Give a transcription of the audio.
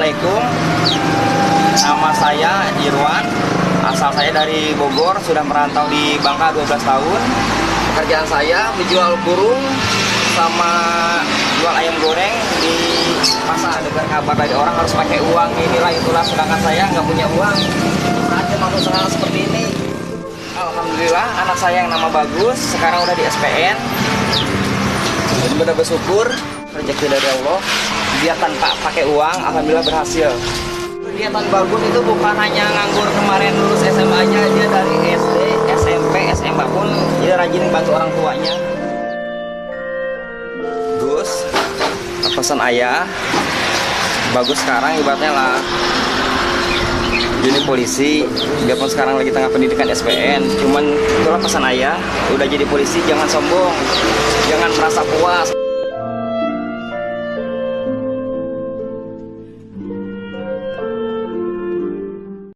Assalamualaikum. Nama saya Irwan. Asal saya dari Bogor, sudah merantau di Bangka 12 tahun. Pekerjaan saya menjual burung sama jual ayam goreng di pasar. Dengar kabar dari orang harus pakai uang, inilah itulah, sedangkan saya nggak punya uang. Saatnya masuk usaha seperti ini. Alhamdulillah anak saya yang nama Bagus sekarang udah di SPN. Jadi benar bersyukur, rezeki dari Allah. Dia tanpa pakai uang, alhamdulillah berhasil. Kegiatan Bagus itu bukan hanya nganggur kemarin lulus SMA aja, dia dari SD, SMP, SMA pun dia rajin bantu orang tuanya. Gus, pesan ayah, Bagus sekarang ibaratnya lah jadi polisi, biarpun sekarang lagi tengah pendidikan SPN, cuman itulah pesan ayah, udah jadi polisi jangan sombong, jangan merasa puas.